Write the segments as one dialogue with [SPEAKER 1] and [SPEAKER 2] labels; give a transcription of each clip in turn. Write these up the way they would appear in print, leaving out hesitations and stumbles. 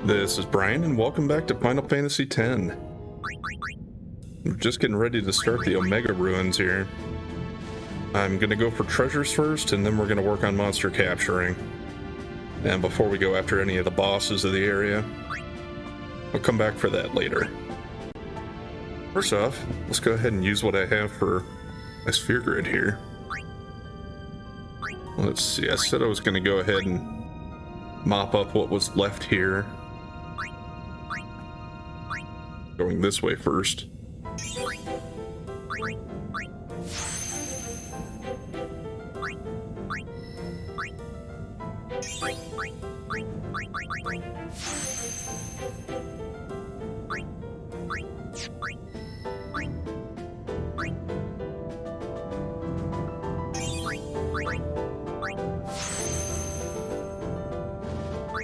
[SPEAKER 1] This is Brian, and welcome back to Final Fantasy X. We're just getting ready to start the Omega Ruins here. I'm going to go for treasures first, and then we're going to work on monster capturing. And before we go after any of the bosses of the area, I'll come back for that later. First off, let's go ahead and use what I have for my sphere grid here. Let's see, I said I was going to go ahead and mop up what was left here. Going this way first.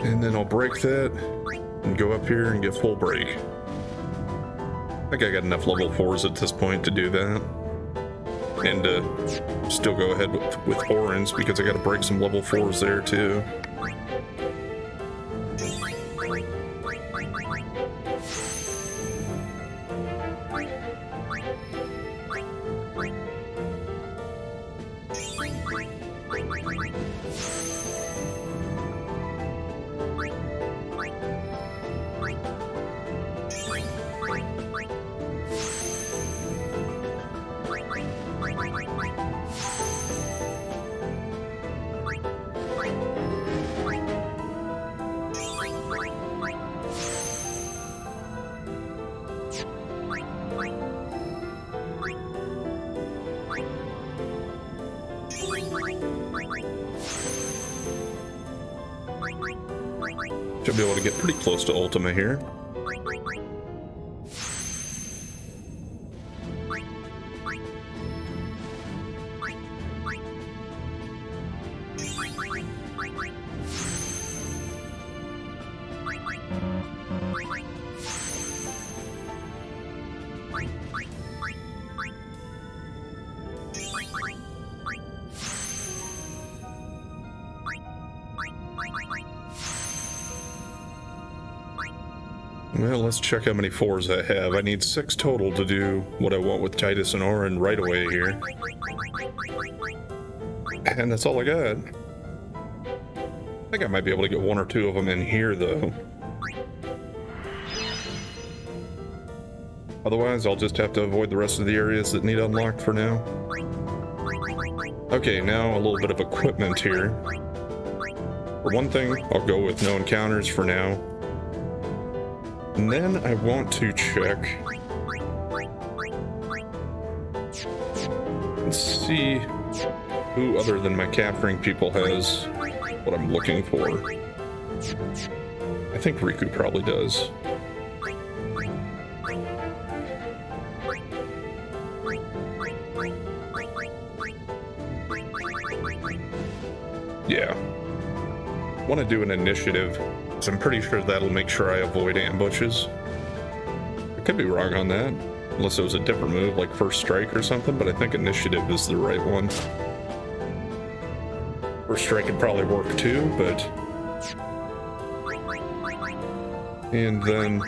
[SPEAKER 1] And then I'll break that and go up here and get full break. I think I got enough level 4s at this point to do that. And to still go ahead with Horns because I got to break some level 4s there too. Should be able to get pretty close to Ultima here. Well, let's check how many 4s I have. I need 6 total to do what I want with Tidus and Auron right away here. And that's all I got. I think I might be able to get 1 or 2 of them in here, though. Otherwise, I'll just have to avoid the rest of the areas that need unlocked for now. Okay, now a little bit of equipment here. For one thing, I'll go with no encounters for now. And then I want to check and see who other than my capturing people has what I'm looking for. I think Riku probably does. Yeah. I want to do an initiative. I'm pretty sure that'll make sure I avoid ambushes. I could be wrong on that, unless it was a different move like First Strike or something, but I think initiative is the right one. First Strike could probably work too, but... And then...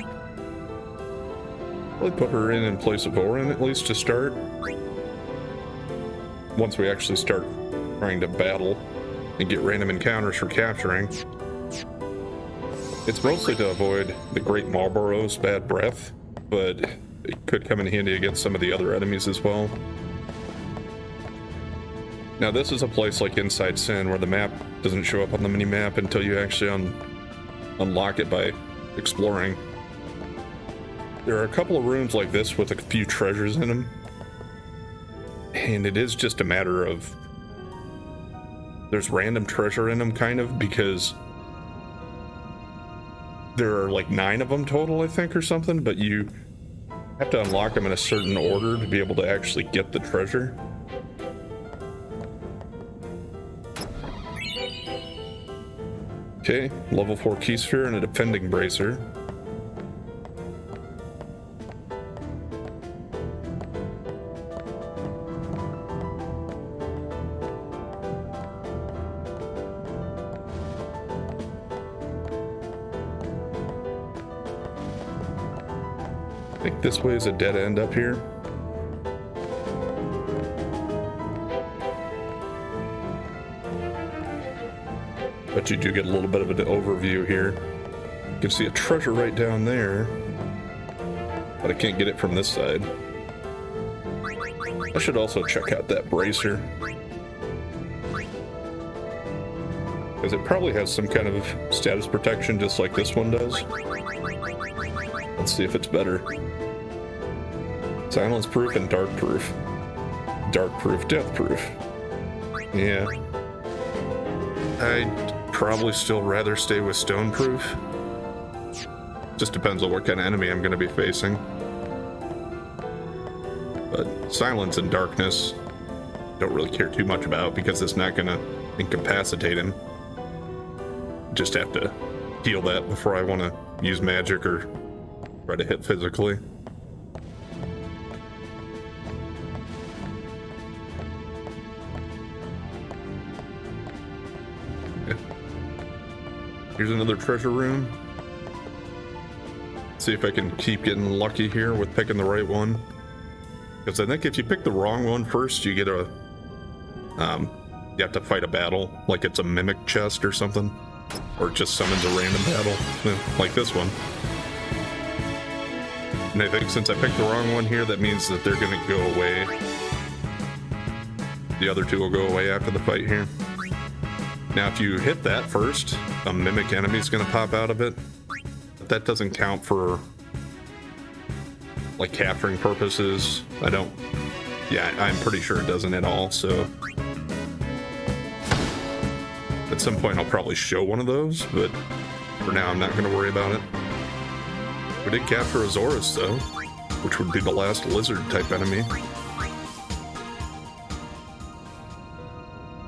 [SPEAKER 1] probably put her in place of Auron, at least to start. Once we actually start trying to battle and get random encounters for capturing. It's mostly to avoid the Great Marlboro's bad breath, but it could come in handy against some of the other enemies as well. Now this is a place like Inside Sin where the map doesn't show up on the mini-map until you actually unlock it by exploring. There are a couple of rooms like this with a few treasures in them, and it is just a matter of there's random treasure in them, kind of, because there are like 9 of them total, I think, or something, but you have to unlock them in a certain order to be able to actually get the treasure. Okay, level 4 key sphere and a defending bracer. think this way is a dead end up here. But you do get a little bit of an overview here. You can see a treasure right down there, but I can't get it from this side. I should also check out that bracer, because it probably has some kind of status protection just like this one does. Let's see if it's better. Silence proof and dark proof. Dark proof, death proof. Yeah. I'd probably still rather stay with stone proof. Just depends on what kind of enemy I'm going to be facing. But silence and darkness, don't really care too much about because it's not going to incapacitate him. Just have to heal that before I want to use magic or try to hit physically. Here's another treasure room. See if I can keep getting lucky here with picking the right one. Because I think if you pick the wrong one first, you get a... you have to fight a battle, like it's a mimic chest or something. Or it just summons a random battle, like this one. And I think since I picked the wrong one here, that means that they're gonna go away. The other two will go away after the fight here. Now if you hit that first, a mimic enemy is going to pop out of it. But that doesn't count for like capturing purposes. I'm pretty sure it doesn't at all, so at some point I'll probably show one of those, but for now I'm not going to worry about it. We did capture Azorius though, which would be the last lizard type enemy.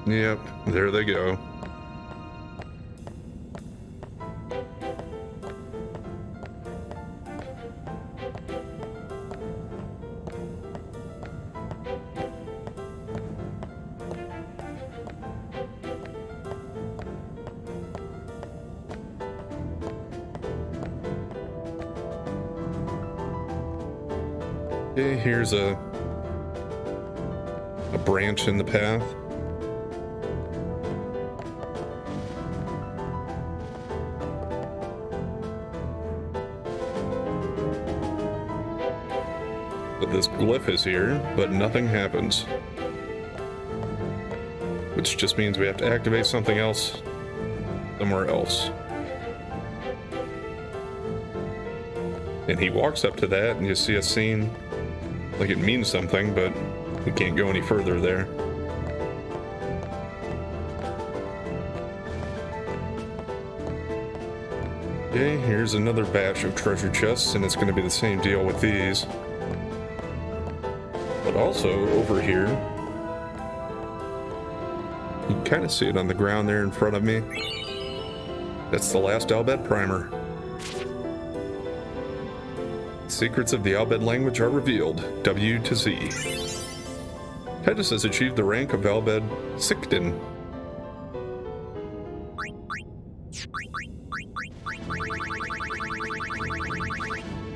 [SPEAKER 1] Yep, there they go. Okay, here's a branch in the path. But this glyph is here, but nothing happens. Which just means we have to activate something else somewhere else. And he walks up to that and you see a scene like it means something, but we can't go any further there. Okay, here's another batch of treasure chests, and it's going to be the same deal with these. But also, over here, you can kind of see it on the ground there in front of me. That's the last Al Bhed primer. Secrets of the Al Bhed language are revealed. W to Z. Tidus has achieved the rank of Al Bhed Siktin.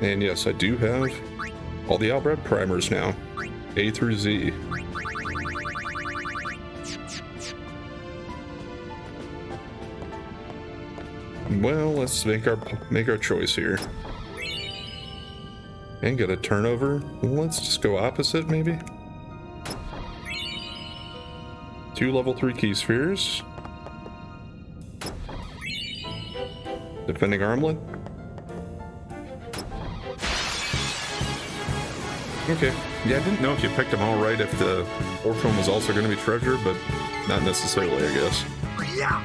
[SPEAKER 1] And yes, I do have all the Al Bhed primers now. A through Z. Well, let's make our choice here. And get a turnover. Let's just go opposite, maybe. 2 level 3 key spheres. Defending armlet. Okay. Yeah, I didn't know if you picked them all right if the Orphan was also going to be treasure, but not necessarily, I guess. Yeah.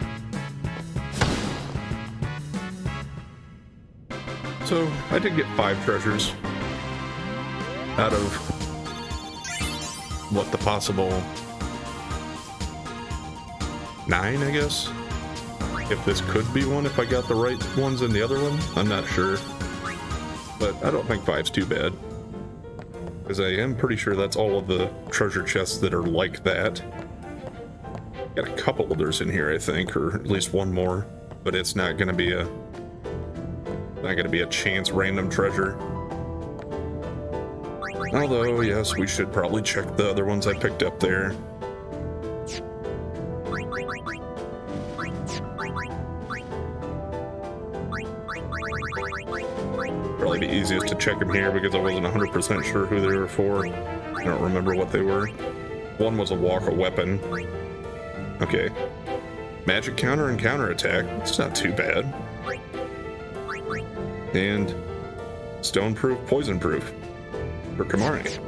[SPEAKER 1] So, I did get 5 treasures out of what the possible 9, I guess. If this could be one, if I got the right ones in the other one, I'm not sure. But I don't think 5's too bad. Because I am pretty sure that's all of the treasure chests that are like that. Got a couple others in here, I think, or at least one more. But it's not gonna be a chance random treasure. Although, yes, we should probably check the other ones I picked up there. Probably be easiest to check them here because I wasn't 100% sure who they were for. I don't remember what they were. One was a walker weapon. Okay. Magic counter and counter attack. It's not too bad. And stone proof, poison proof for Kimahri.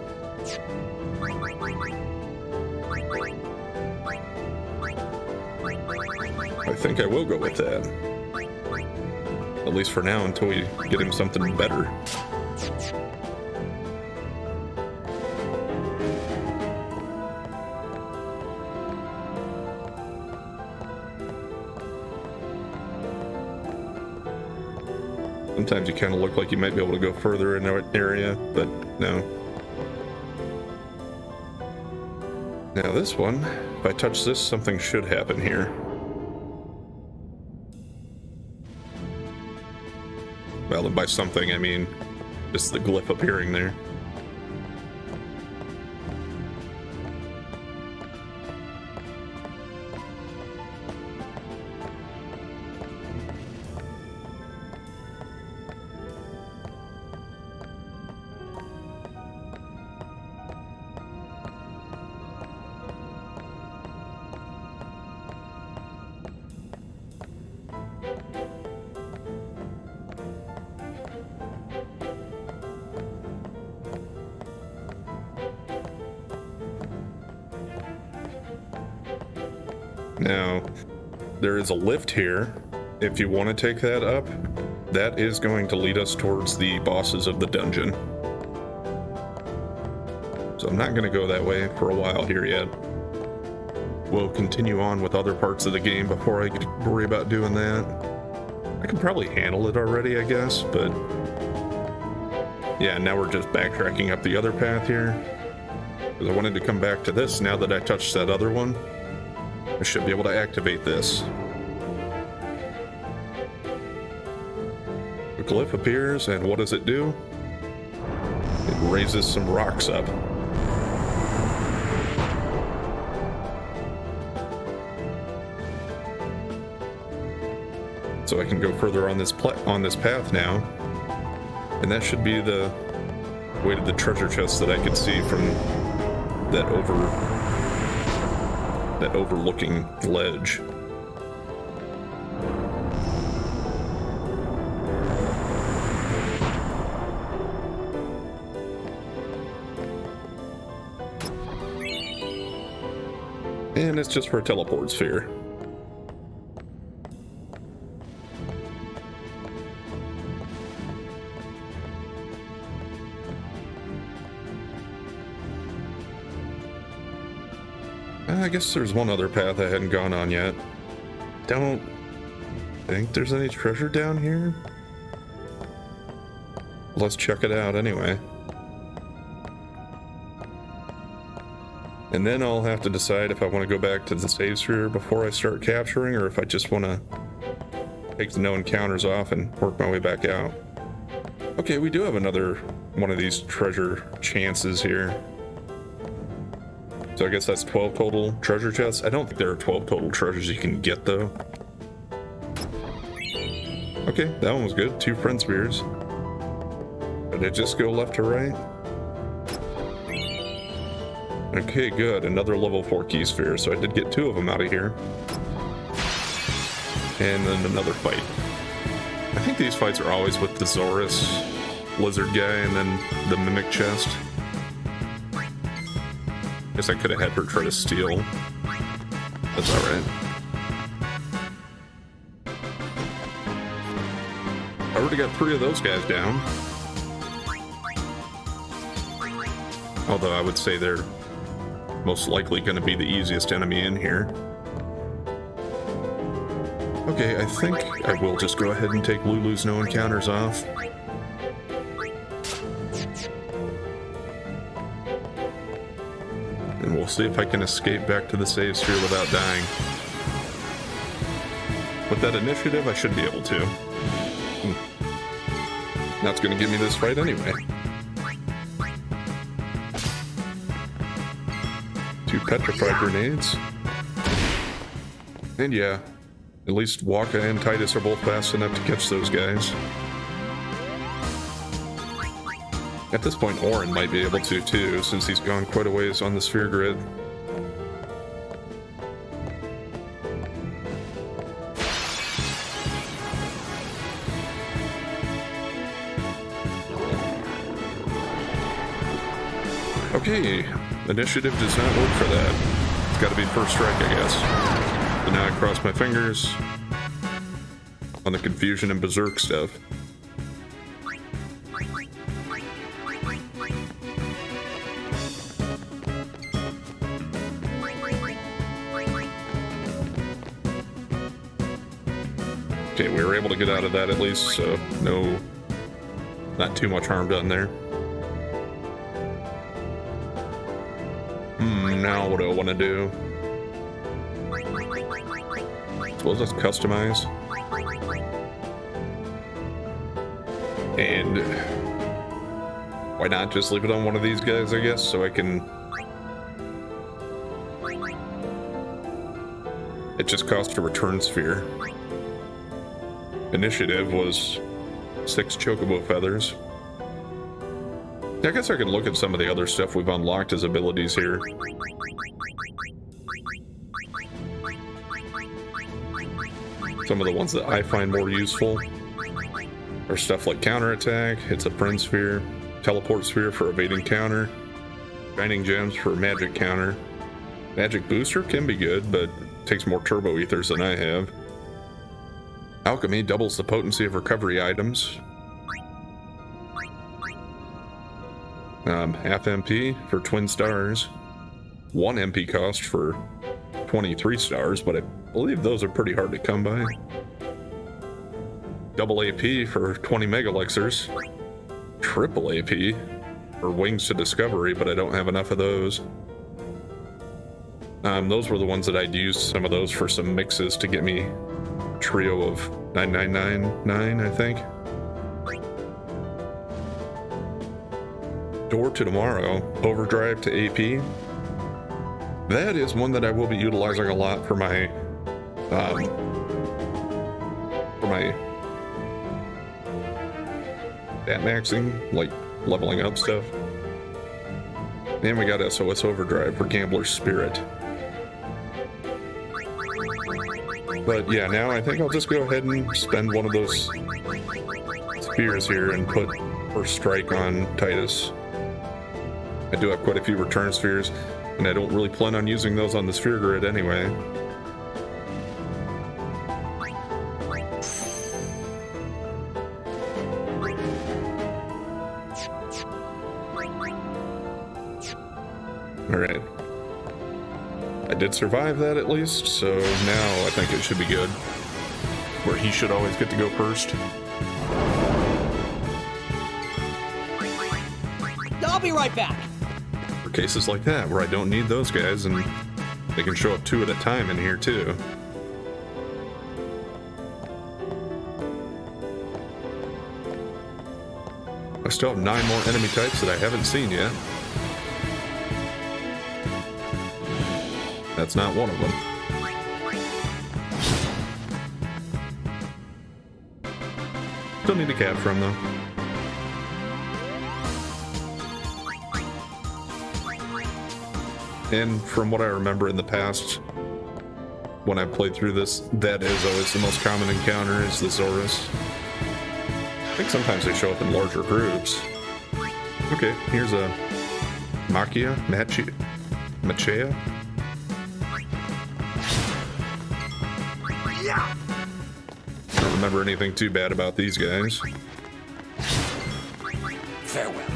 [SPEAKER 1] I think I will go with that. At least for now, until we get him something better. Sometimes you kind of look like you might be able to go further in that area, but no. Now this one, if I touch this, something should happen here. Well, and by something, I mean just the glyph appearing there. Now, there is a lift here. If you want to take that up, that is going to lead us towards the bosses of the dungeon. So I'm not going to go that way for a while here yet. We'll continue on with other parts of the game before I worry about doing that. I can probably handle it already, I guess, but yeah, now we're just backtracking up the other path here. Because I wanted to come back to this now that I touched that other one. I should be able to activate this. The glyph appears, and what does it do? It raises some rocks up. So I can go further on this path now, and that should be the way to the treasure chest that I could see from that overlooking ledge. And it's just for a teleport sphere. I guess there's one other path I hadn't gone on yet. Don't think there's any treasure down here. Let's check it out anyway. And then I'll have to decide if I want to go back to the save sphere before I start capturing, or if I just want to take the no encounters off and work my way back out. Okay, we do have another one of these treasure chances here. So I guess that's 12 total treasure chests. I don't think there are 12 total treasures you can get, though. Okay, that one was good. 2 friend spears. Did it just go left to right? Okay, good. Another level 4 key sphere. So I did get 2 of them out of here. And then another fight. I think these fights are always with the Zorus lizard guy and then the mimic chest. Guess I could have had her try to steal. That's alright. I already got 3 of those guys down. Although I would say they're most likely going to be the easiest enemy in here. Okay, I think I will just go ahead and take Lulu's no encounters off. And we'll see if I can escape back to the save sphere without dying. With that initiative, I should be able to. That's going to give me this fight anyway. 2 petrified grenades. And yeah, at least Waka and Titus are both fast enough to catch those guys. At this point, Orin might be able to too, since he's gone quite a ways on the sphere grid. Okay, initiative does not work for that. It's gotta be first strike, I guess. So now I cross my fingers on the confusion and berserk stuff. Okay, we were able to get out of that at least, so not too much harm done there. Now what do I want to do? Suppose let's customize. And why not just leave it on one of these guys, I guess, so I can... It just costs a return sphere. Initiative was 6 chocobo feathers. I guess I could look at some of the other stuff we've unlocked as abilities here. Some of the ones that I find more useful are stuff like counterattack, it's a friend sphere, teleport sphere for evading counter, shining gems for magic counter. Magic booster can be good, but takes more turbo ethers than I have. Alchemy doubles the potency of recovery items. Half MP for twin stars. 1 MP cost for 23 stars, but I believe those are pretty hard to come by. Double AP for 20 mega elixirs. Triple AP for wings to discovery, but I don't have enough of those. Those were the ones that I'd used some of those for some mixes to get me a trio of 9999, I think. Door to Tomorrow, overdrive to AP. That is one that I will be utilizing a lot for my stat maxing, like leveling up stuff. And we got SOS Overdrive for Gambler's Spirit. But yeah, now I think I'll just go ahead and spend one of those spheres here and put First Strike on Titus. I do have quite a few return spheres, and I don't really plan on using those on the sphere grid anyway. Alright. I did survive that at least, so now I think it should be good. Where he should always get to go first.
[SPEAKER 2] I'll be right back.
[SPEAKER 1] For cases like that, where I don't need those guys, and they can show up 2 at a time in here too. I still have 9 more enemy types that I haven't seen yet. That's not one of them. Still need a cat from though. And from what I remember in the past, when I played through this, that is always the most common encounter, is the Zorus. I think sometimes they show up in larger groups. Okay, here's a Machia. I don't remember anything too bad about these guys.
[SPEAKER 2] Farewell.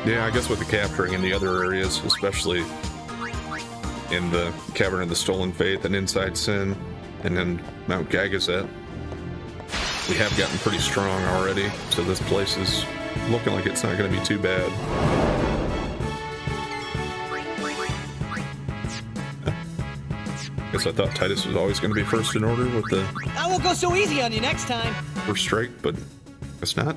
[SPEAKER 1] Yeah, I guess with the capturing in the other areas, especially in the Cavern of the Stolen Faith and Inside Sin, and then Mount Gagazet, we have gotten pretty strong already, so this place is looking like it's not going to be too bad. Guess I thought Titus was always going to be first in order with the
[SPEAKER 2] I won't go so easy on you next time.
[SPEAKER 1] first strike, but guess not.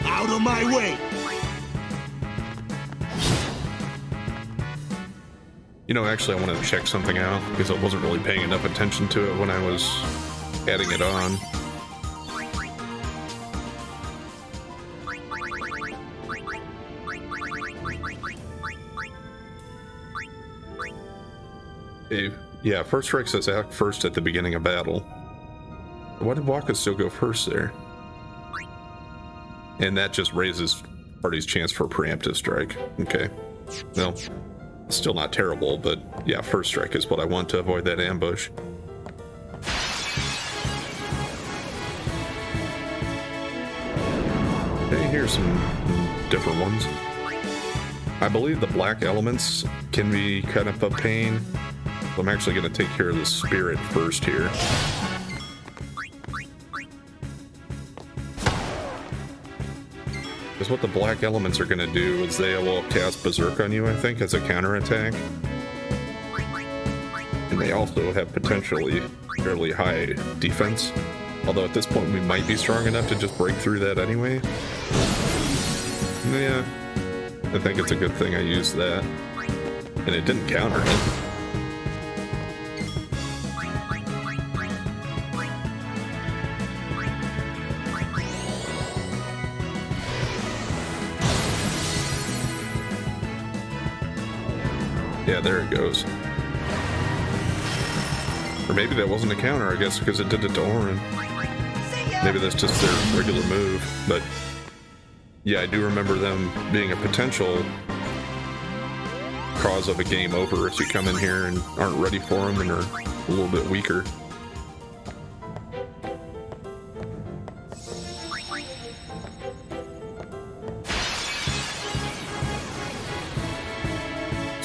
[SPEAKER 2] Out of my way.
[SPEAKER 1] You know, actually, I want to check something out because I wasn't really paying enough attention to it when I was adding it on. Okay, yeah, first strike says act first at the beginning of battle. Why did Waka still go first there? And that just raises party's chance for a preemptive strike. Okay. Well, still not terrible, but yeah, first strike is what I want to avoid that ambush. Okay, here's some different ones. I believe the black elements can be kind of a pain. So I'm actually going to take care of the spirit first here. Because what the black elements are going to do is they will cast Berserk on you, I think, as a counterattack. And they also have potentially fairly high defense. Although at this point we might be strong enough to just break through that anyway. Yeah, I think it's a good thing I used that. And it didn't counter it. Yeah, there it goes. Or maybe that wasn't a counter, I guess, because it did it to Orin. Maybe that's just their regular move. But yeah, I do remember them being a potential cause of a game over if you come in here and aren't ready for them and are a little bit weaker.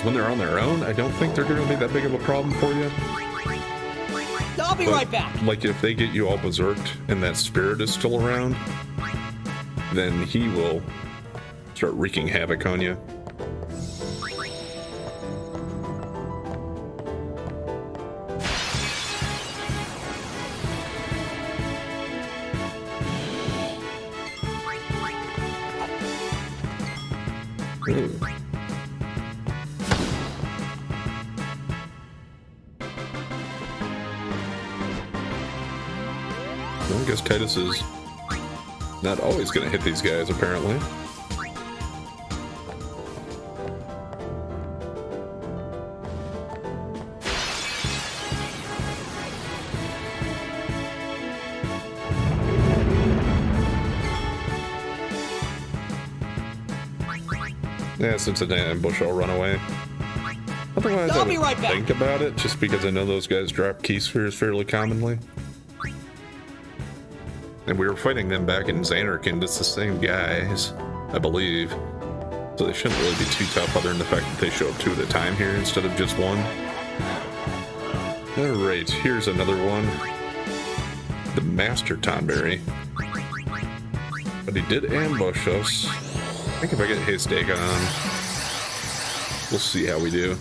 [SPEAKER 1] When they're on their own, I don't think they're going to be that big of a problem for you.
[SPEAKER 2] I'll be right back.
[SPEAKER 1] Like, if they get you all berserked and that spirit is still around, then he will start wreaking havoc on you. Ooh. Well, I guess Titus is not always going to hit these guys, apparently. Yeah, since it's an ambush, I'll run away. Otherwise,
[SPEAKER 2] I'll
[SPEAKER 1] I
[SPEAKER 2] be
[SPEAKER 1] would
[SPEAKER 2] right back.
[SPEAKER 1] think about it, just because I know those guys drop key spheres fairly commonly. And we were fighting them back in Xanarkand. It's the same guys, I believe. So they shouldn't really be too tough, other than the fact that they show up two at a time here instead of just one. Alright, here's another one. The Master Tonberry. But he did ambush us. I think if I get Haystack on, we'll see how we do.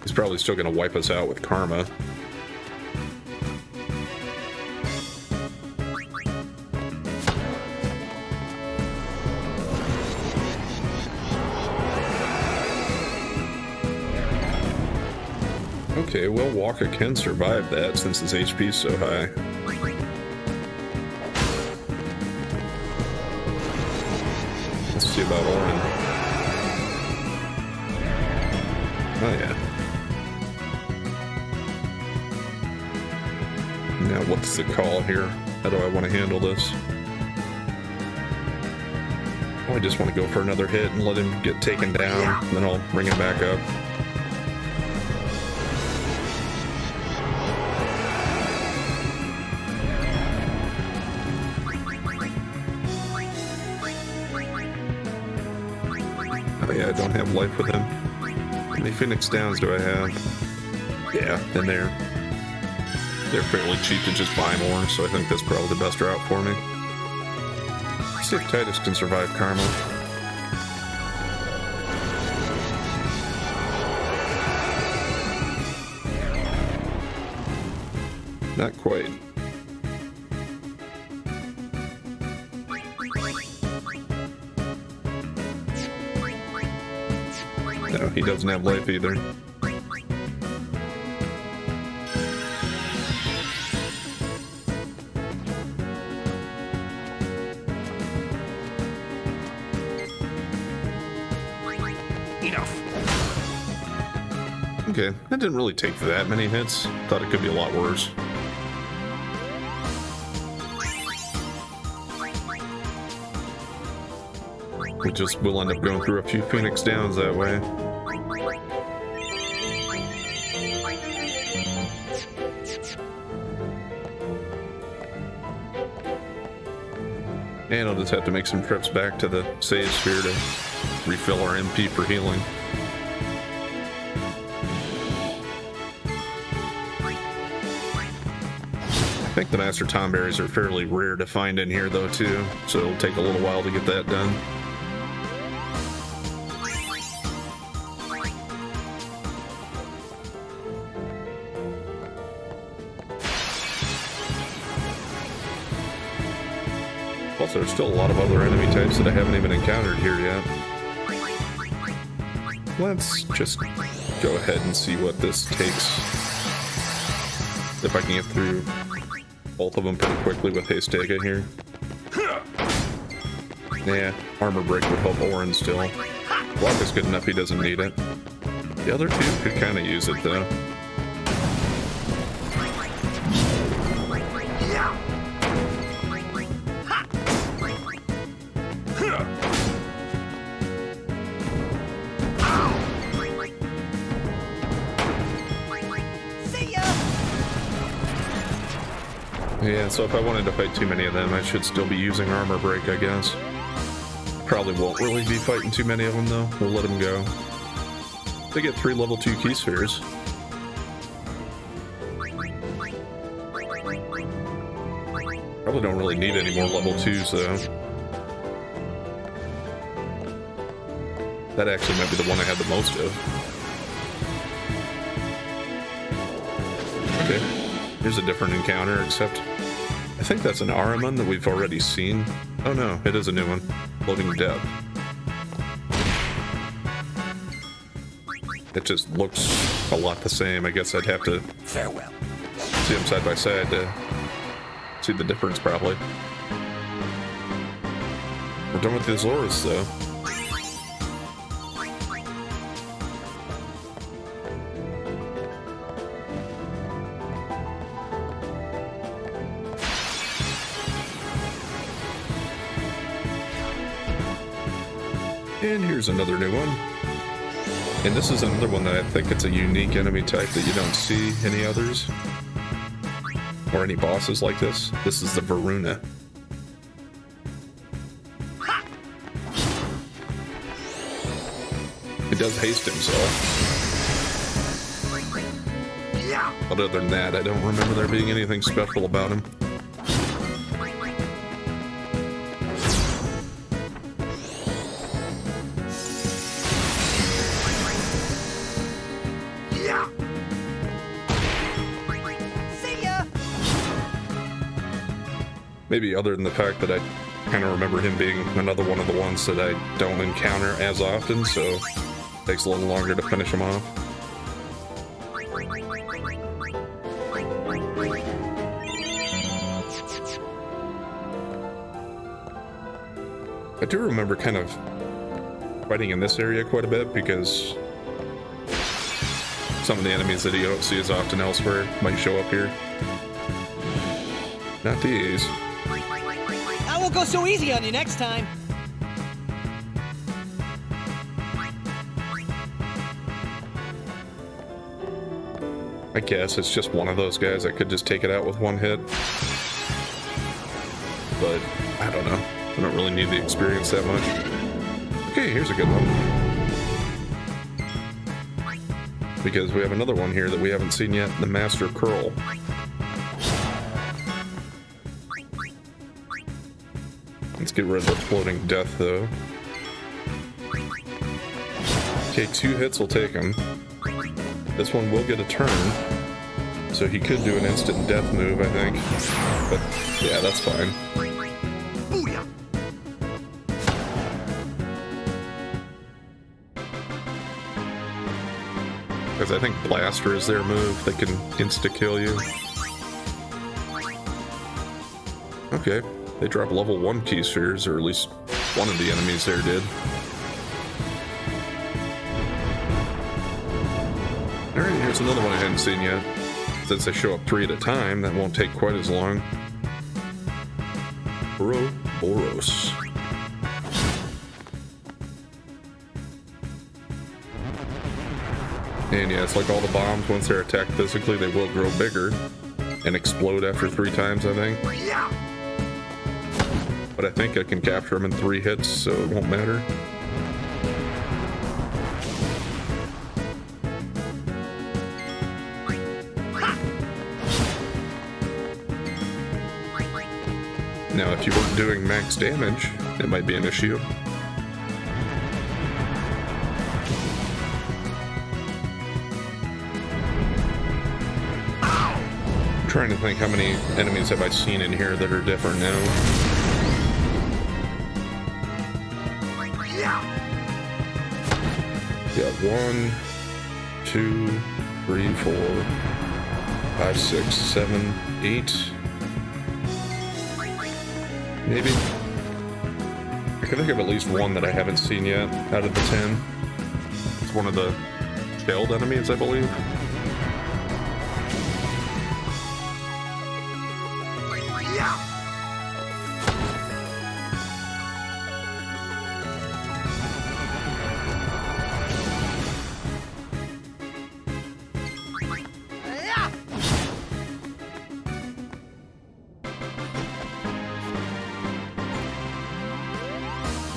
[SPEAKER 1] He's probably still going to wipe us out with Karma. Okay, well, Waka can survive that since his HP is so high. Let's see about Orin. Oh, yeah. Now, what's the call here? How do I want to handle this? Oh, I just want to go for another hit and let him get taken down, and then I'll bring him back up. Oh yeah, I don't have life with him. How many Phoenix Downs do I have? Yeah, in there. They're fairly cheap to just buy more, so I think that's probably the best route for me. Let's see if Titus can survive Karma. Not quite. No, he doesn't have life either. Okay, that didn't really take that many hits. Thought it could be a lot worse. We just will end up going through a few Phoenix Downs that way. And I'll just have to make some trips back to the save sphere to refill our MP for healing. I think the Master Tom Berries are fairly rare to find in here though too, so it'll take a little while to get that done. Plus there's still a lot of other enemy types that I haven't even encountered here yet. Let's just go ahead and see what this takes. If I can get through both of them pretty quickly with Haystega here. Yeah, armor break would help Orin still. Block is good enough, he doesn't need it. The other two could kind of use it though. Yeah, so if I wanted to fight too many of them, I should still be using armor break, I guess. Probably won't really be fighting too many of them, though. We'll let them go. They get 3 level 2 key spheres. Probably don't really need any more level 2s, though. That actually might be the one I had the most of. Okay. Here's a different encounter, except I think that's an Ahriman that we've already seen. Oh no, it is a new one. Floating Depth. It just looks a lot the same. I guess I'd have to
[SPEAKER 2] farewell.
[SPEAKER 1] See them side by side to see the difference, probably. We're done with the Azores, though. And here's another new one. And this is another one that I think it's a unique enemy type that you don't see any others. Or any bosses like this. This is the Varuna. He does haste himself. But other than that, I don't remember there being anything special about him. Maybe other than the fact that I kind of remember him being another one of the ones that I don't encounter as often, so it takes a little longer to finish him off. I do remember kind of fighting in this area quite a bit because some of the enemies that you don't see as often elsewhere might show up here. Not these.
[SPEAKER 2] I won't go so easy on you next time.
[SPEAKER 1] I guess it's just one of those guys that could just take it out with one hit. But I don't know. I don't really need the experience that much. Okay, here's a good one. Because we have another one here that we haven't seen yet, the Master Curl. Let's get rid of the floating death, though. Okay, 2 hits will take him. This one will get a turn, so he could do an instant death move, I think. But yeah, that's fine. Because I think Blaster is their move that can insta-kill you. Okay, they drop level 1 key spheres, or at least one of the enemies there did. Alright, here's another one I hadn't seen yet. Since they show up 3 at a time, that won't take quite as long. Ouroboros. And yeah, it's like all the bombs, once they're attacked physically, they will grow bigger and explode after 3 times, I think. But I think I can capture them in 3 hits, so it won't matter. Now, if you weren't doing max damage, it might be an issue. I'm trying to think how many enemies have I seen in here that are different now. Yeah, 1, 2, 3, 4, 5, 6, 7, 8. Maybe. I can think of at least one that I haven't seen yet out of the 10. It's one of the failed enemies, I believe.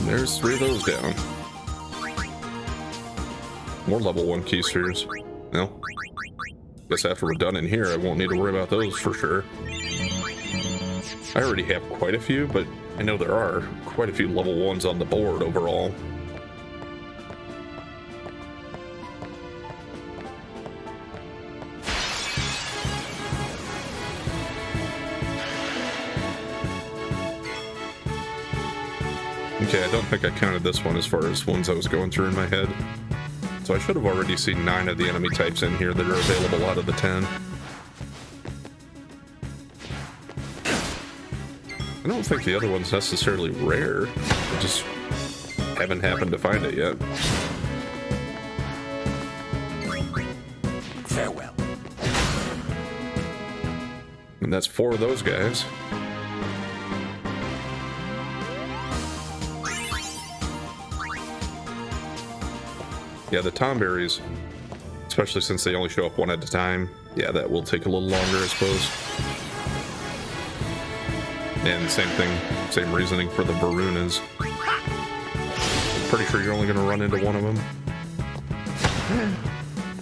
[SPEAKER 1] There's 3 of those down. More level 1 key spheres. Well, guess after we're done in here, I won't need to worry about those for sure. I already have quite a few, but I know there are quite a few level 1s on the board overall. Okay, I don't think I counted this one as far as ones I was going through in my head. So I should have already seen 9 of the enemy types in here that are available out of the 10. I don't think the other one's necessarily rare. I just haven't happened to find it yet.
[SPEAKER 2] Farewell.
[SPEAKER 1] And that's 4 of those guys. Yeah, the Tomberries, especially since they only show up 1 at a time, yeah, that will take a little longer, I suppose. And same thing, same reasoning for the Varunas. I'm pretty sure you're only going to run into one of them.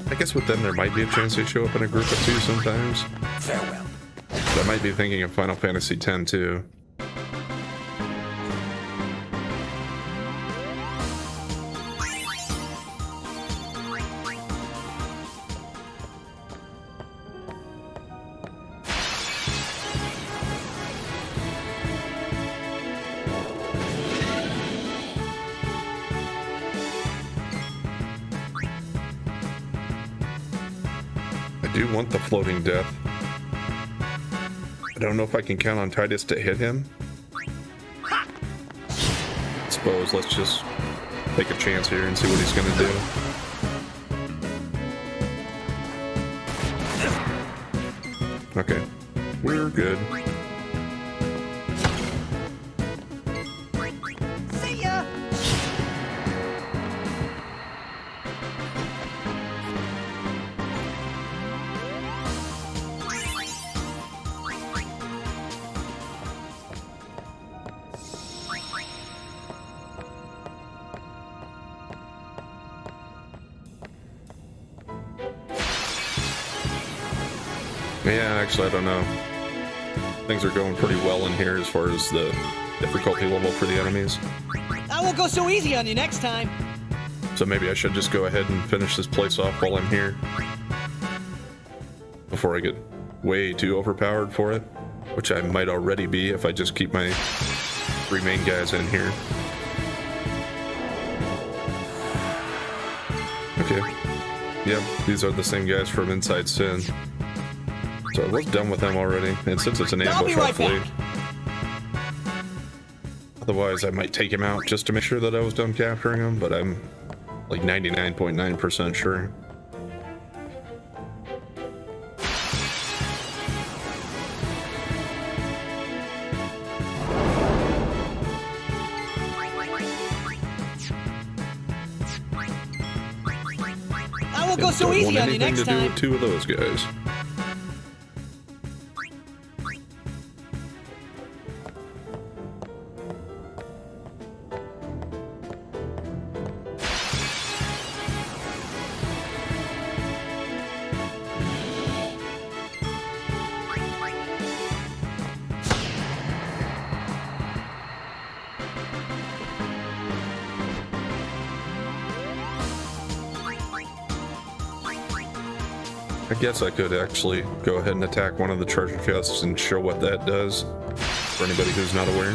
[SPEAKER 1] I guess with them there might be a chance they show up in a group of 2 sometimes.
[SPEAKER 2] Farewell.
[SPEAKER 1] But I might be thinking of Final Fantasy X too. I do want the floating death. I don't know if I can count on Tidus to hit him. I suppose let's just take a chance here and see what he's gonna do. Okay, we're good.
[SPEAKER 2] See ya.
[SPEAKER 1] Yeah, actually, I don't know. Things are going pretty well in here as far as the difficulty level for the enemies.
[SPEAKER 2] I won't go so easy on you next time.
[SPEAKER 1] So maybe I should just go ahead and finish this place off while I'm here. Before I get way too overpowered for it. Which I might already be if I just keep my 3 main guys in here. Okay. Yep, these are the same guys from Inside Sin. So I was done with them already, and since it's an
[SPEAKER 2] I'll be
[SPEAKER 1] ambush,
[SPEAKER 2] right
[SPEAKER 1] hopefully.
[SPEAKER 2] back.
[SPEAKER 1] Otherwise, I might take him out just to make sure that I was done capturing him, but I'm like 99.9% sure.
[SPEAKER 2] I won't go
[SPEAKER 1] And
[SPEAKER 2] so
[SPEAKER 1] don't
[SPEAKER 2] easy
[SPEAKER 1] want
[SPEAKER 2] on you
[SPEAKER 1] anything
[SPEAKER 2] next
[SPEAKER 1] to do
[SPEAKER 2] time.
[SPEAKER 1] with 2 of those guys. I guess I could actually go ahead and attack one of the treasure chests and show what that does for anybody who's not aware.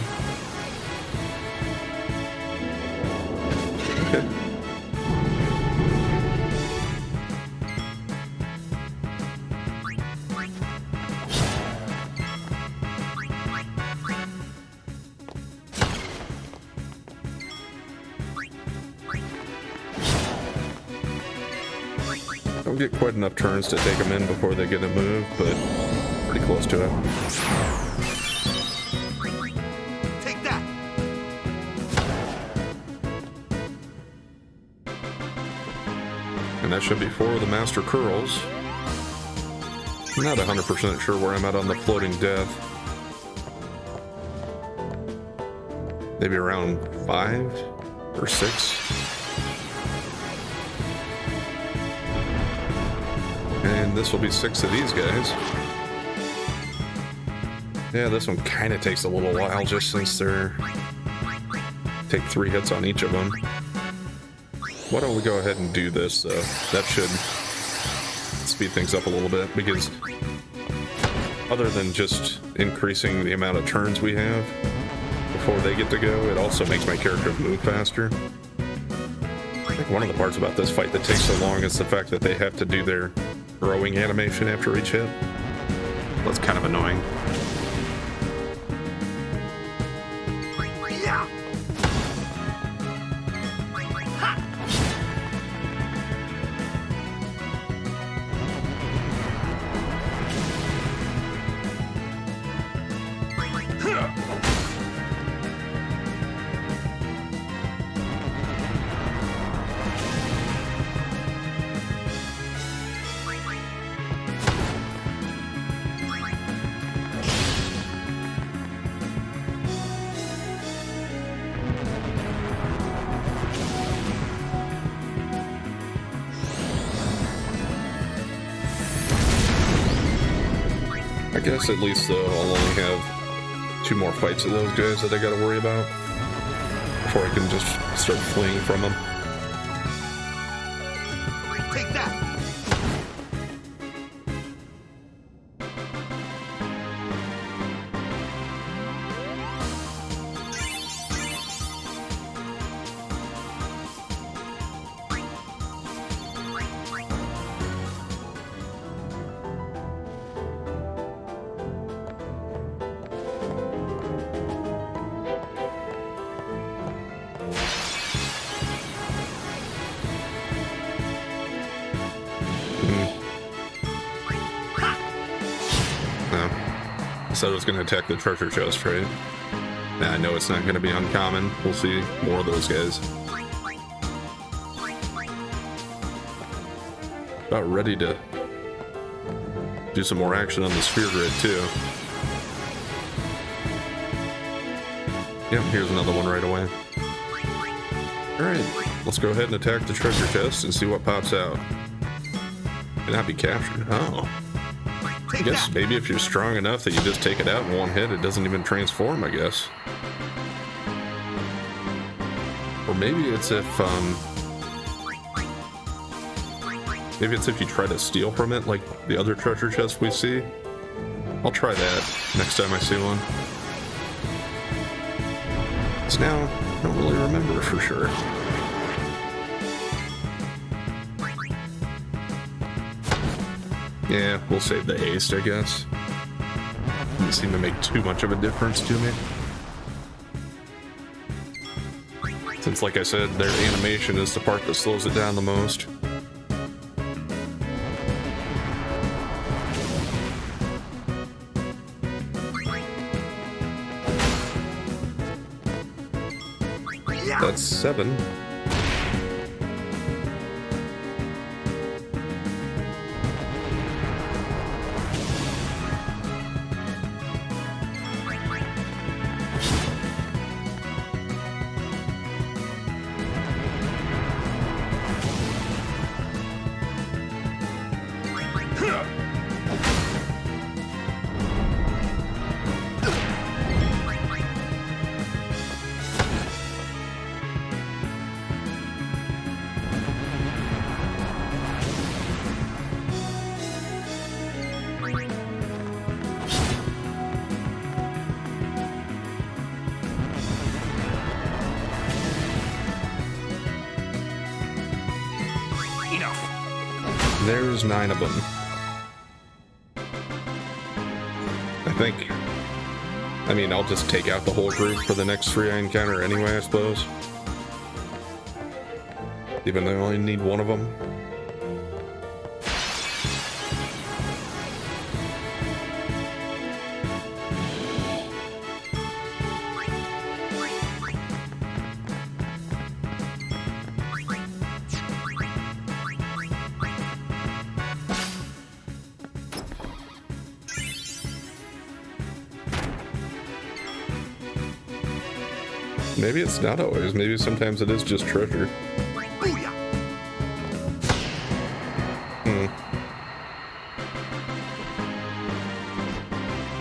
[SPEAKER 1] Don't get quite enough turns to take them in before they get a move, but pretty close to it.
[SPEAKER 2] Take that.
[SPEAKER 1] And that should be 4 of the Master Curls. I'm not 100% sure where I'm at on the Floating Death. Maybe around 5 or 6. And this will be 6 of these guys. Yeah, this one kind of takes a little while just since they're... take 3 hits on each of them. Why don't we go ahead and do this, though? That should speed things up a little bit, because other than just increasing the amount of turns we have before they get to go, it also makes my character move faster. I think one of the parts about this fight that takes so long is the fact that they have to do their throwing animation after each hit. That's kind of annoying. I guess at least though I'll only have 2 more fights of those guys that I gotta worry about before I can just start fleeing from them.
[SPEAKER 2] Take that.
[SPEAKER 1] I said I was going to attack the treasure chest, right? Yeah, I know it's not going to be uncommon. We'll see more of those guys. About ready to do some more action on the sphere grid, too. Yep, here's another one right away. Alright, let's go ahead and attack the treasure chest and see what pops out. Cannot be captured. Oh. I guess maybe if you're strong enough that you just take it out in one hit, it doesn't even transform, I guess. Or maybe it's if, maybe it's if you try to steal from it, like the other treasure chest we see. I'll try that next time I see one. So now, I don't really remember for sure. Yeah, we'll save the haste, I guess. Doesn't seem to make too much of a difference to me. Since, like I said, their animation is the part that slows it down the most. That's 7. There's 9 of them. I mean, I'll just take out the whole group for the next 3 I encounter anyway, I suppose. Even though I only need 1 of them. Maybe it's not always. Maybe sometimes it is just treasure.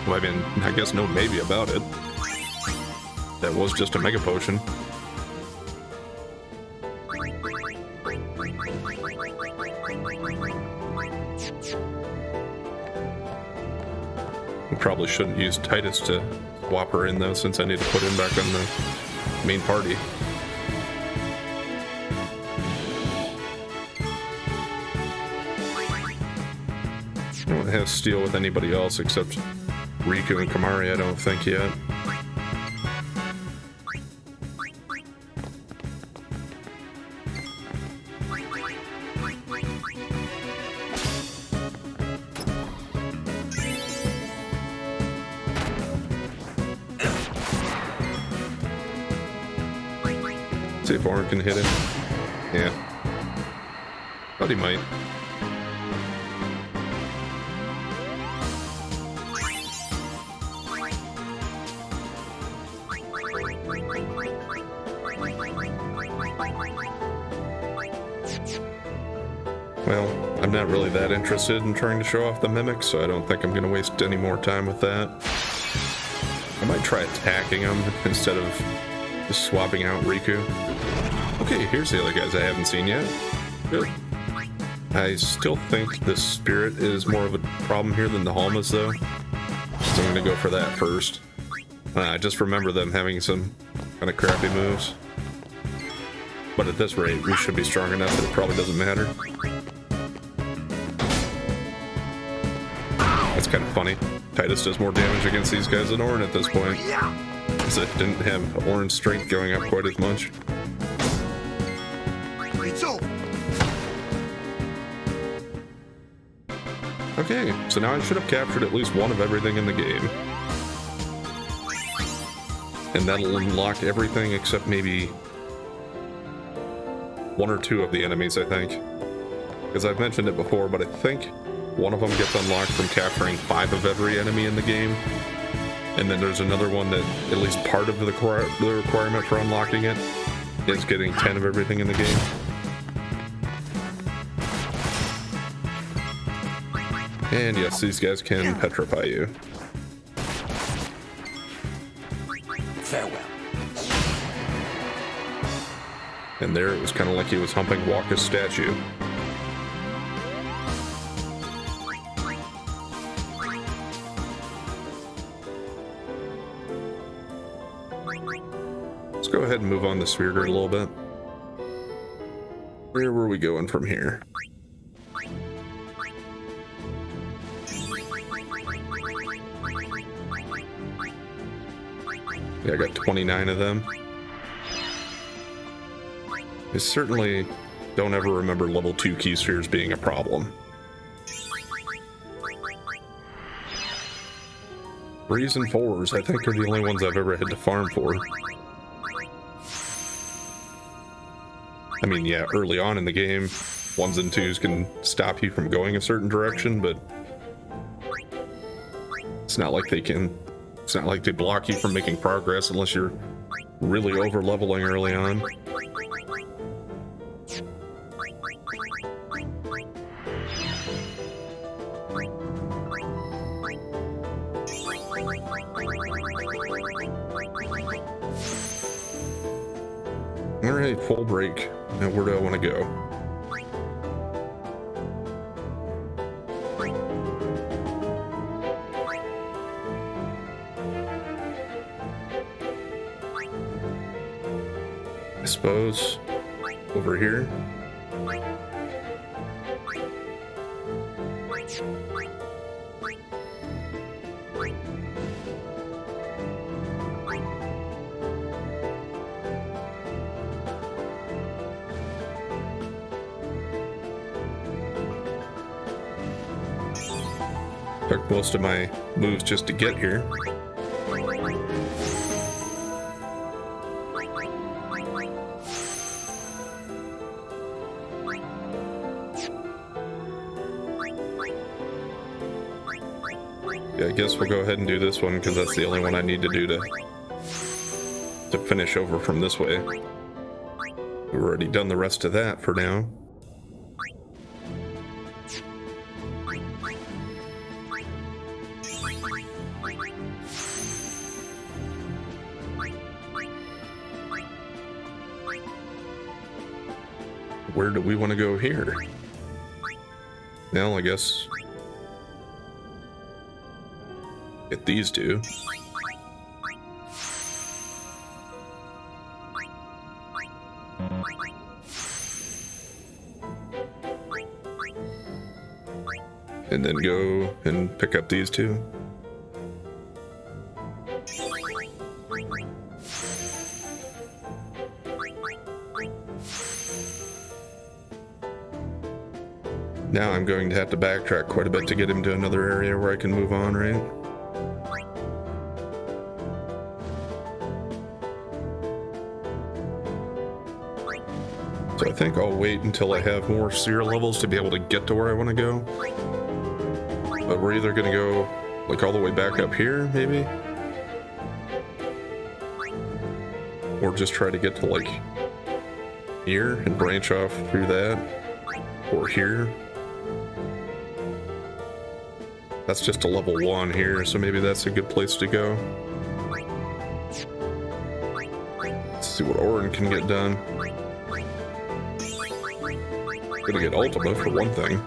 [SPEAKER 1] Well, I mean, I guess no maybe about it. That was just a mega potion. I probably shouldn't use Titus to swap her in though, since I need to put him back on the main party. I don't have steel with anybody else except Riku and Kamari, I don't think yet. See if Orin can hit him. Yeah. Thought he might. Well, I'm not really that interested in trying to show off the mimics, so I don't think I'm going to waste any more time with that. I might try attacking them instead of just swapping out Riku. Okay, here's the other guys I haven't seen yet. Good. I still think the spirit is more of a problem here than the Halmas, though. So I'm going to go for that first. I just remember them having some kind of crappy moves. But at this rate, we should be strong enough that it probably doesn't matter. That's kind of funny. Titus does more damage against these guys than Orin at this point. Because it didn't have Orin's strength going up quite as much. Okay, so now I should have captured at least one of everything in the game. And that'll unlock everything except maybe 1 or 2 of the enemies, I think. Because I've mentioned it before, but I think one of them gets unlocked from capturing 5 of every enemy in the game. And then there's another one that, at least part of the requirement for unlocking it, is getting 10 of everything in the game. And yes, these guys can petrify you.
[SPEAKER 2] Farewell.
[SPEAKER 1] And there it was kind of like he was humping Walker's statue. Let's go ahead and move on to Sphere Grid a little bit. Where were we going from here? Yeah, I got 29 of them. I certainly don't ever remember level 2 key spheres being a problem. Threes and fours, I think, are the only ones I've ever had to farm for. I mean, yeah, early on in the game, ones and twos can stop you from going a certain direction, but it's not like they block you from making progress unless you're really over leveling early on. Alright, full break. Now where do I want to go? I suppose over here. Took most of my moves just to get here. Yeah, I guess we'll go ahead and do this one because that's the only one I need to do to finish over from this way. We've already done the rest of that for now. Where do we want to go here? Well, I guess get these two. And then go and pick up these two. Now I'm going to have to backtrack quite a bit to get him to another area where I can move on, right? So I think I'll wait until I have more sphere levels to be able to get to where I want to go. But we're either going to go like all the way back up here, maybe? Or just try to get to like here and branch off through that. Or here. That's just a level 1 here, so maybe that's a good place to go. Let's see what Auron can get done. Gonna get Ultima for one thing.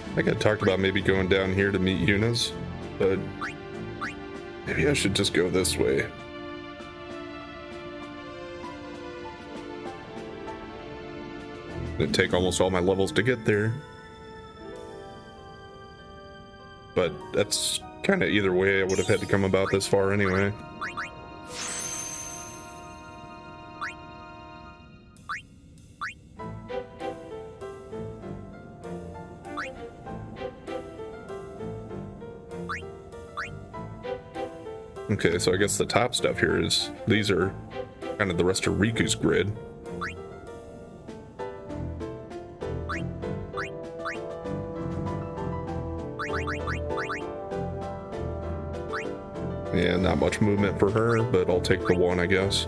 [SPEAKER 1] I think I talked about maybe going down here to meet Yuna's, but maybe I should just go this way. It'd take almost all my levels to get there. But that's kind of either way I would have had to come about this far anyway. Okay, so I guess the top stuff here is, these are kind of the rest of Riku's grid. Yeah, not much movement for her, but I'll take the one, I guess.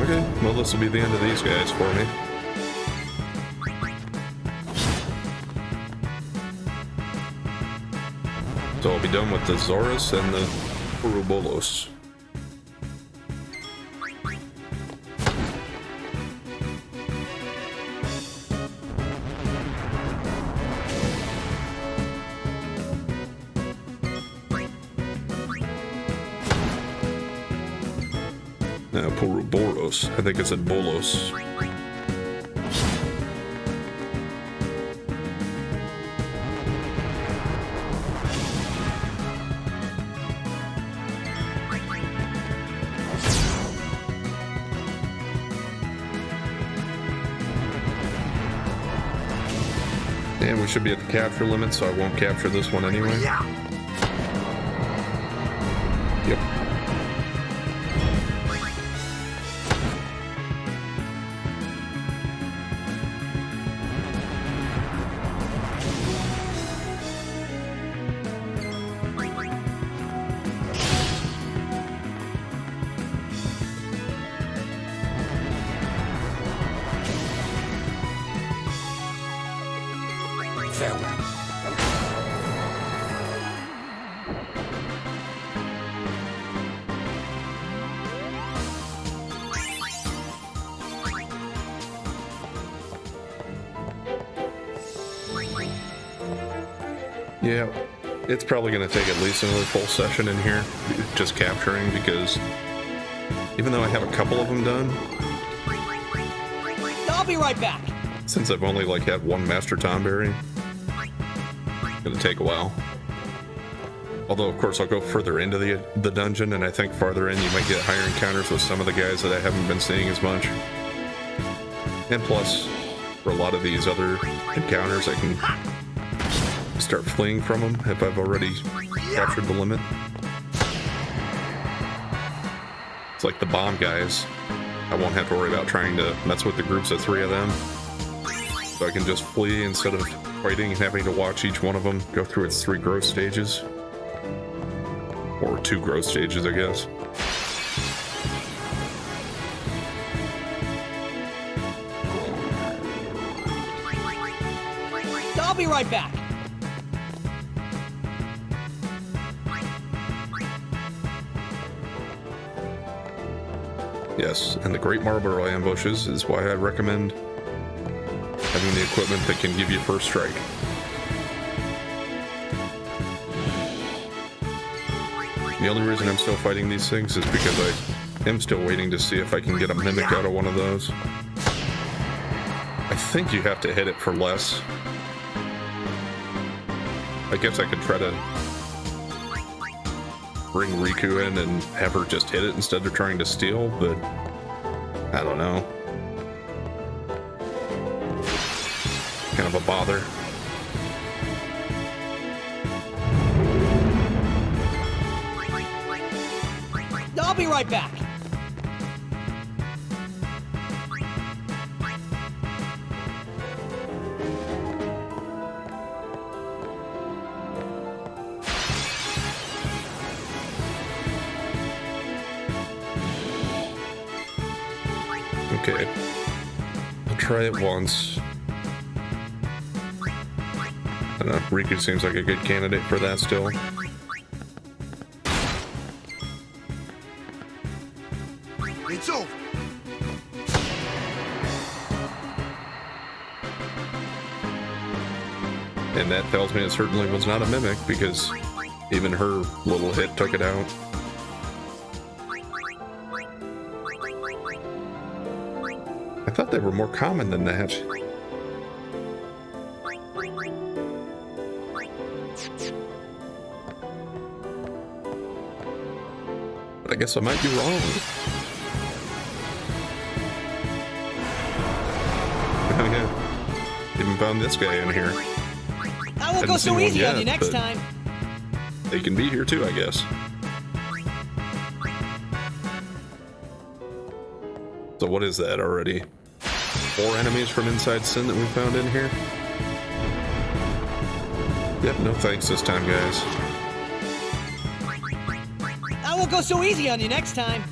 [SPEAKER 1] Okay, well, this will be the end of these guys for me. So I'll be done with the Zoras and the Ouroboros. Ouroboros. I think it said Bolos. And we should be at the capture limit, so I won't capture this one anyway. Yep.
[SPEAKER 2] Farewell.
[SPEAKER 1] Yeah, it's probably going to take at least another full session in here, just capturing, because even though I have a couple of them done,
[SPEAKER 3] I'll be right back.
[SPEAKER 1] since I've only like had one Master Tonberry, it's going to take a while. Although, of course, I'll go further into the dungeon, and I think farther in you might get higher encounters with some of the guys that I haven't been seeing as much. And plus, for a lot of these other encounters, I can start fleeing from them if I've already captured the limit. It's like the bomb guys. I won't have to worry about trying to mess with the groups of 3 of them. So I can just flee instead of fighting and having to watch each one of them go through its 3 growth stages. Or 2 growth stages, I guess.
[SPEAKER 3] I'll be right back.
[SPEAKER 1] Yes, and the Great Marlborough ambushes is why I recommend having the equipment that can give you first strike. The only reason I'm still fighting these things is because I am still waiting to see if I can get a Mimic out of one of those. I think you have to hit it for less. I guess I could try to bring Riku in and have her just hit it instead of trying to steal, but I don't know. Kind of a bother.
[SPEAKER 3] I'll be right back.
[SPEAKER 1] Okay. I'll try it once. I don't know, Riku seems like a good candidate for that still.
[SPEAKER 2] It's over.
[SPEAKER 1] And that tells me it certainly was not a Mimic, because even her little hit took it out. I thought they were more common than that. guess I might be wrong. Oh yeah. Even found this guy in here.
[SPEAKER 3] I won't
[SPEAKER 1] Hadn't
[SPEAKER 3] go
[SPEAKER 1] seen
[SPEAKER 3] so
[SPEAKER 1] one
[SPEAKER 3] easy on
[SPEAKER 1] yet,
[SPEAKER 3] you next
[SPEAKER 1] but-
[SPEAKER 3] time.
[SPEAKER 1] They can be here too, I guess. So what is that already? 4 enemies from Inside Sin that we found in here? Yep, no thanks this time, guys.
[SPEAKER 3] I won't go so easy on you next time.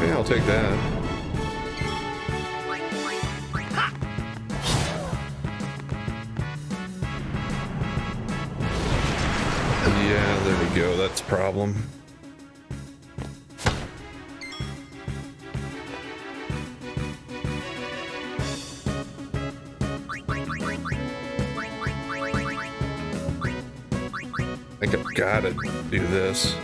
[SPEAKER 1] Yeah, I'll take that. Yeah, there we go. That's a problem. I think I've got to do this.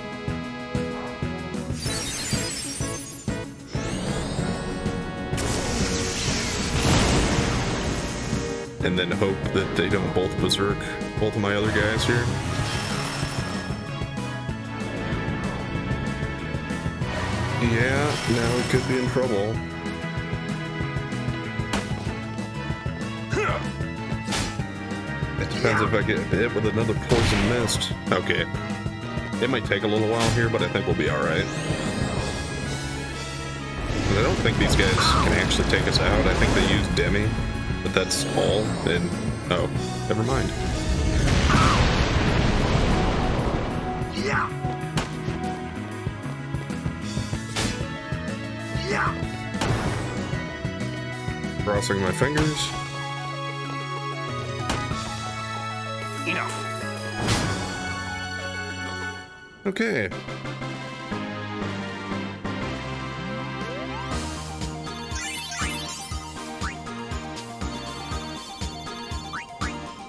[SPEAKER 1] And then hope that they don't both berserk both of my other guys here. Yeah, now we could be in trouble. It depends if I get hit with another poison mist. Okay. It might take a little while here, but I think we'll be alright. I don't think these guys can actually take us out. I think they use Demi, but that's all. And oh, never mind.
[SPEAKER 2] Yeah. Yeah.
[SPEAKER 1] Crossing my fingers.
[SPEAKER 2] Enough.
[SPEAKER 1] Okay.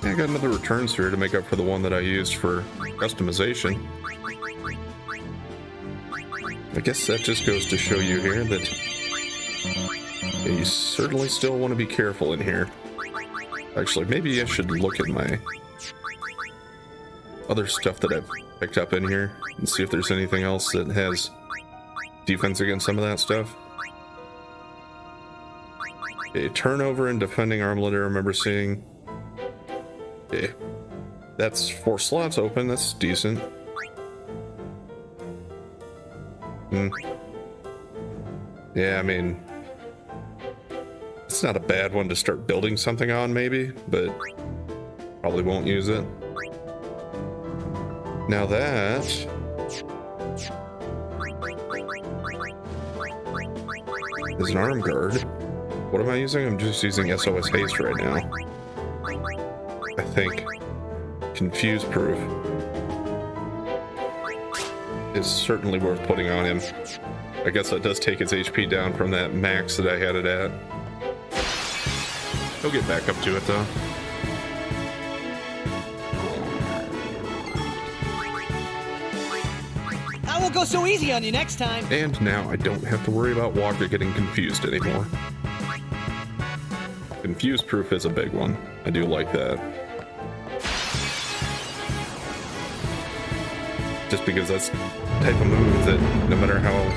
[SPEAKER 1] I got another returns here to make up for the one that I used for customization. I guess that just goes to show you here that yeah, you certainly still want to be careful in here. Actually, maybe I should look at my other stuff that I've picked up in here and see if there's anything else that has defense against some of that stuff. Okay, turnover and defending armlet I remember seeing. Okay, that's 4 slots open, that's decent. Yeah, I mean, it's not a bad one to start building something on maybe, but probably won't use it. Now that is an arm guard. What am I using? I'm just using SOS Haste right now. I think Confuse Proof is certainly worth putting on him. I guess that does take his HP down from that max that I had it at. He'll get back up to it though.
[SPEAKER 3] I won't go so easy on you next time.
[SPEAKER 1] And now I don't have to worry about Walker getting confused anymore. Confuse Proof is a big one. I do like that. Just because that's the type of move that no matter how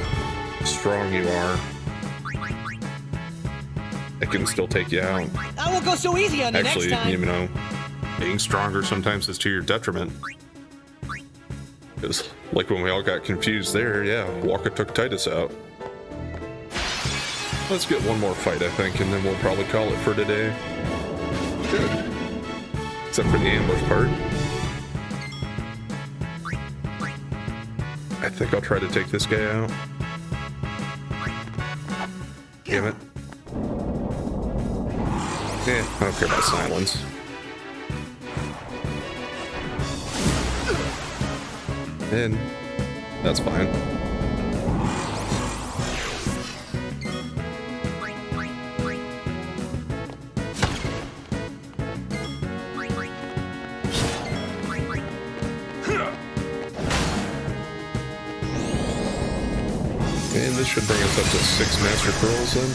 [SPEAKER 1] strong you are, it can still take you out.
[SPEAKER 3] I won't go so easy on you
[SPEAKER 1] Actually,
[SPEAKER 3] next time.
[SPEAKER 1] you know, being stronger sometimes is to your detriment. Because, like when we all got confused there, yeah, Walker took Titus out. Let's get one more fight, I think, and then we'll probably call it for today. Good. Except for the ambush part. I think I'll try to take this guy out. Damn it. Yeah, I don't care about silence. And that's fine. And this should bring us up to 6 master pearls then.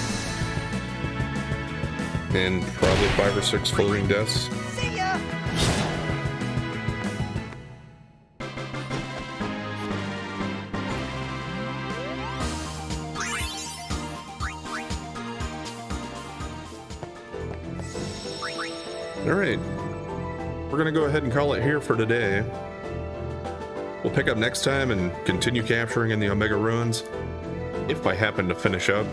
[SPEAKER 1] And probably 5 or 6 floating deaths.
[SPEAKER 3] See ya!
[SPEAKER 1] Alright. We're gonna go ahead and call it here for today. We'll pick up next time and continue capturing in the Omega Ruins. If I happen to finish up,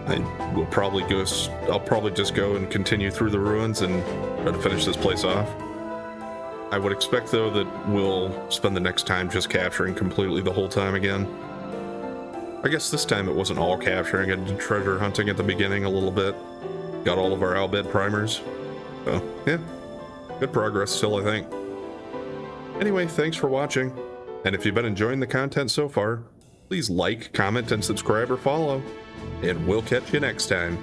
[SPEAKER 1] I'll probably just go and continue through the ruins and try to finish this place off. I would expect though that we'll spend the next time just capturing completely the whole time again. I guess this time it wasn't all capturing. I did treasure hunting at the beginning a little bit. Got all of our Albed primers. So, yeah. Good progress still, I think. Anyway, thanks for watching. And if you've been enjoying the content so far, please like, comment, and subscribe or follow. And we'll catch you next time.